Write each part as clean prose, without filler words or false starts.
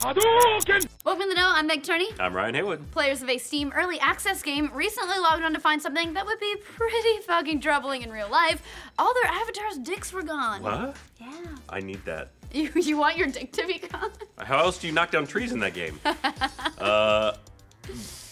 Hadouken! Welcome to the Know, I'm Turney. I'm Ryan Haywood. Players of a Steam Early Access game recently logged on to find something that would be pretty fucking troubling in real life. All their avatars' dicks were gone. What? Yeah. I need that. You want your dick to be gone? How else do you knock down trees in that game?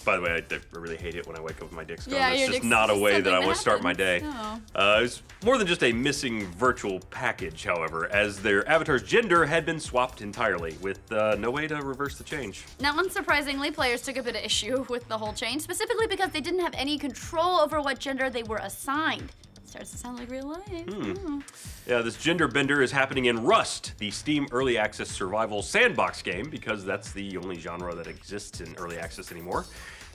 By the way, I really hate it when I wake up with my dick's gone. Yeah, That's your just dick's not a just way that I something want to start my day. No. It's more than just a missing virtual package, however, as their avatar's gender had been swapped entirely, with no way to reverse the change. Now, unsurprisingly, players took a bit of issue with the whole change, specifically because they didn't have any control over what gender they were assigned. Starts to sound like real life. Oh. Yeah, this gender bender is happening in Rust, the Steam Early Access survival sandbox game, because that's the only genre that exists in Early Access anymore.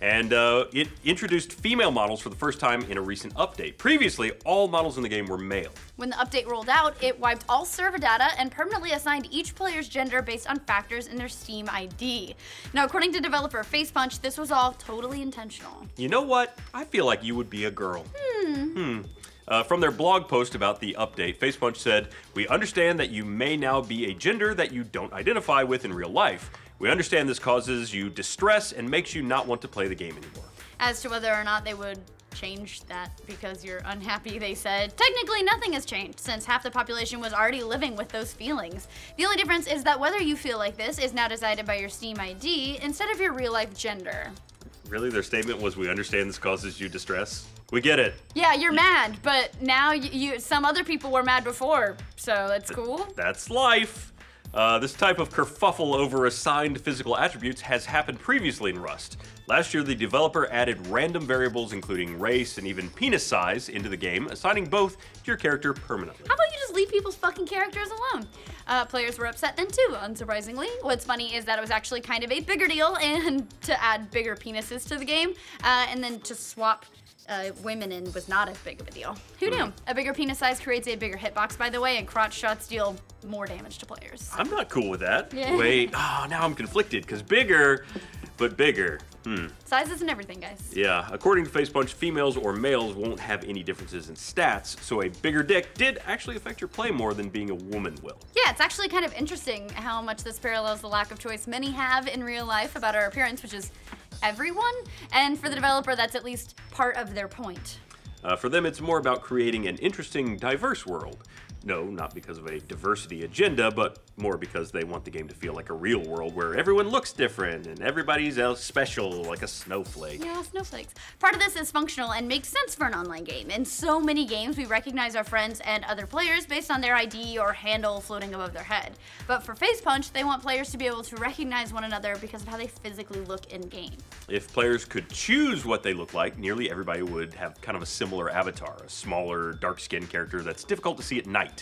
And it introduced female models for the first time in a recent update. Previously, all models in the game were male. When the update rolled out, it wiped all server data and permanently assigned each player's gender based on factors in their Steam ID. Now, according to developer Facepunch, this was all totally intentional. You know what? I feel like you would be a girl. From their blog post about the update, Facepunch said, "We understand that you may now be a gender that you don't identify with in real life. We understand this causes you distress and makes you not want to play the game anymore." As to whether or not they would change that because you're unhappy, they said, technically nothing has changed since half the population was already living with those feelings. The only difference is that whether you feel like this is now decided by your Steam ID instead of your real life gender. Really? Their statement was, "We understand this causes you distress"? We get it. Yeah, you're mad, but now some other people were mad before, so that's cool. That's life. This type of kerfuffle over assigned physical attributes has happened previously in Rust. Last year, the developer added random variables including race and even penis size into the game, assigning both to your character permanently. How about you just leave people's fucking characters alone? Players were upset then too, unsurprisingly. What's funny is that it was actually kind of a bigger deal and to add bigger penises to the game, and then to swap women in was not as big of a deal. Who knew? A bigger penis size creates a bigger hitbox, by the way, and crotch shots deal more damage to players. I'm not cool with that. Yeah. Wait, now I'm conflicted, because bigger, but bigger. Size isn't everything, guys. Yeah, according to Facepunch, females or males won't have any differences in stats, so a bigger dick did actually affect your play more than being a woman will. Yeah, it's actually kind of interesting how much this parallels the lack of choice many have in real life about our appearance, which is everyone, and for the developer, that's at least part of their point. For them, it's more about creating an interesting, diverse world. No, not because of a diversity agenda, but more because they want the game to feel like a real world where everyone looks different and everybody's else special like a snowflake. Yeah, snowflakes. Part of this is functional and makes sense for an online game. In so many games, we recognize our friends and other players based on their ID or handle floating above their head. But for Facepunch, they want players to be able to recognize one another because of how they physically look in-game. If players could choose what they look like, nearly everybody would have kind of a similar avatar, a smaller, dark-skinned character that's difficult to see at night.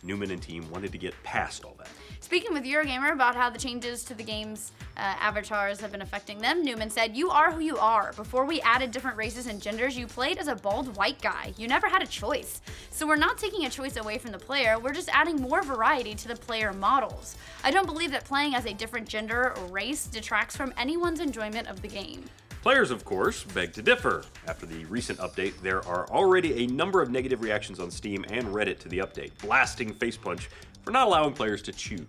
Newman and team wanted to get past all that. Speaking with Eurogamer about how the changes to the game's avatars have been affecting them, Newman said, "You are who you are. Before we added different races and genders, you played as a bald white guy. You never had a choice. So we're not taking a choice away from the player, we're just adding more variety to the player models. I don't believe that playing as a different gender or race detracts from anyone's enjoyment of the game." Players, of course, beg to differ. After the recent update, there are already a number of negative reactions on Steam and Reddit to the update, blasting Facepunch for not allowing players to choose.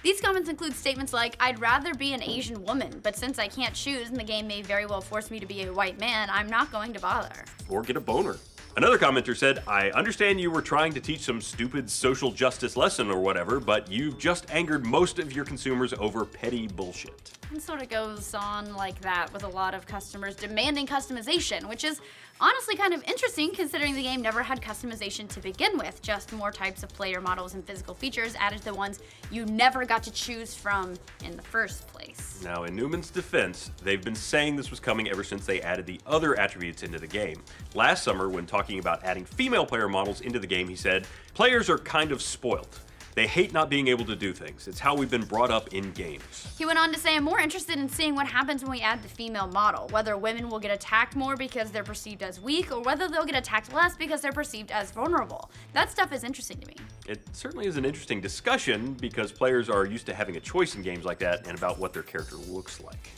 These comments include statements like, "I'd rather be an Asian woman, but since I can't choose and the game may very well force me to be a white man, I'm not going to bother." Or get a boner. Another commenter said, "I understand you were trying to teach some stupid social justice lesson or whatever, but you've just angered most of your consumers over petty bullshit." It sort of goes on like that with a lot of customers demanding customization, which is honestly kind of interesting considering the game never had customization to begin with, just more types of player models and physical features added to the ones you never got to choose from in the first place. Now, in Newman's defense, they've been saying this was coming ever since they added the other attributes into the game. Last summer, when talking about adding female player models into the game, he said, "Players are kind of spoiled. They hate not being able to do things. It's how we've been brought up in games." He went on to say, "I'm more interested in seeing what happens when we add the female model, whether women will get attacked more because they're perceived as weak, or whether they'll get attacked less because they're perceived as vulnerable. That stuff is interesting to me." It certainly is an interesting discussion because players are used to having a choice in games like that and about what their character looks like.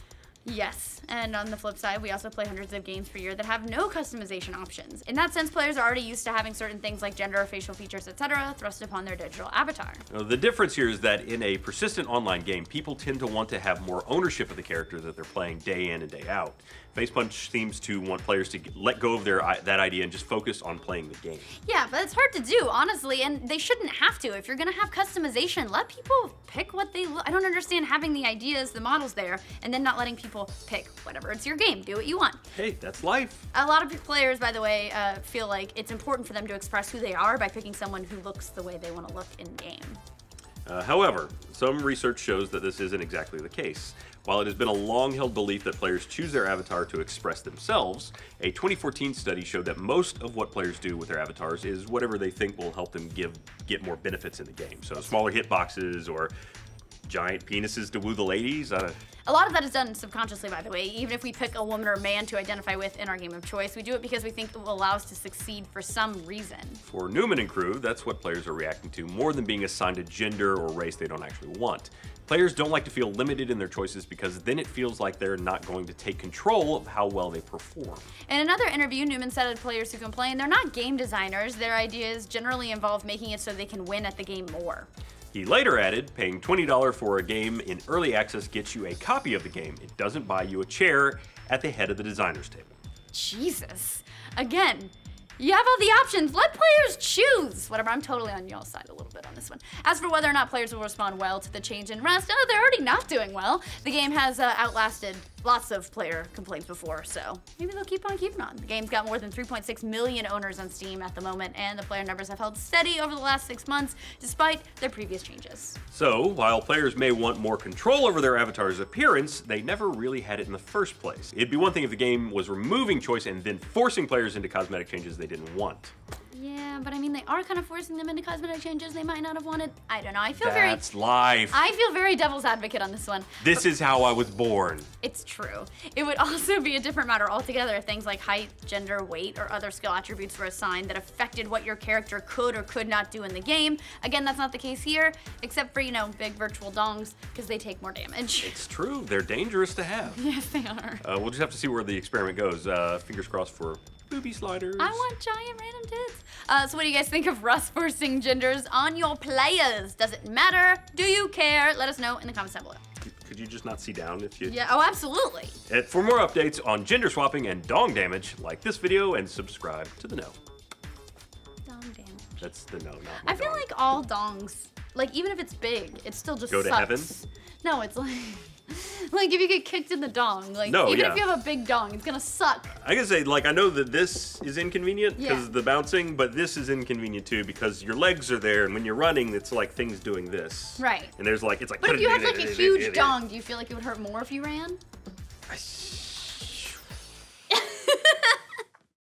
Yes, and on the flip side, we also play hundreds of games per year that have no customization options. In that sense, players are already used to having certain things like gender, facial features, etc. thrust upon their digital avatar. The difference here is that in a persistent online game, people tend to want to have more ownership of the character that they're playing day in and day out. Facepunch seems to want players to let go of that idea and just focus on playing the game. Yeah, but it's hard to do, honestly, and they shouldn't have to. If you're gonna have customization, let people pick what they I don't understand having the ideas, the models there, and then not letting people pick whatever. It's your game. Do what you want. Hey, that's life. A lot of players, by the way, feel like it's important for them to express who they are by picking someone who looks the way they want to look in-game. However, some research shows that this isn't exactly the case. While it has been a long-held belief that players choose their avatar to express themselves, a 2014 study showed that most of what players do with their avatars is whatever they think will help them get more benefits in the game. So smaller hitboxes or giant penises to woo the ladies. A lot of that is done subconsciously, by the way. Even if we pick a woman or a man to identify with in our game of choice, we do it because we think it will allow us to succeed for some reason. For Newman and crew, that's what players are reacting to more than being assigned a gender or race they don't actually want. Players don't like to feel limited in their choices because then it feels like they're not going to take control of how well they perform. In another interview, Newman said of players who complain, they're not game designers. Their ideas generally involve making it so they can win at the game more. He later added, paying $20 for a game in early access gets you a copy of the game. It doesn't buy you a chair at the head of the designer's table. Jesus. Again, you have all the options. Let players choose. Whatever, I'm totally on y'all's side a little bit on this one. As for whether or not players will respond well to the change in Rust, they're already not doing well. The game has outlasted lots of player complaints before, so maybe they'll keep on keeping on. The game's got more than 3.6 million owners on Steam at the moment, and the player numbers have held steady over the last 6 months, despite their previous changes. So, while players may want more control over their avatar's appearance, they never really had it in the first place. It'd be one thing if the game was removing choice and then forcing players into cosmetic changes they didn't want. Yeah, but I mean, they are kind of forcing them into cosmetic changes they might not have wanted. I don't know. That's life. I feel very devil's advocate on this one. This is how I was born. It's true. It would also be a different matter altogether if things like height, gender, weight, or other skill attributes were assigned that affected what your character could or could not do in the game. Again, that's not the case here, except for, big virtual dongs, because they take more damage. It's true. They're dangerous to have. Yes, they are. We'll just have to see where the experiment goes. Fingers crossed for booby sliders. I want giant random tits. So what do you guys think of Rust forcing genders on your players? Does it matter? Do you care? Let us know in the comments down below. Could you just not see down if you... Yeah, oh, absolutely. And for more updates on gender swapping and dong damage, like this video and subscribe to the know. Dong damage. That's the no, not I feel like all dongs, even if it's big, it still just go to sucks. heaven? No, it's like if you get kicked in the dong, if you have a big dong, it's gonna suck. I gotta say, I know that this is inconvenient because Yeah. of the bouncing, but this is inconvenient too because your legs are there, and when you're running, it's like things doing this. Right. And there's it's like. But if you had a huge dong, do you feel like it would hurt more if you ran?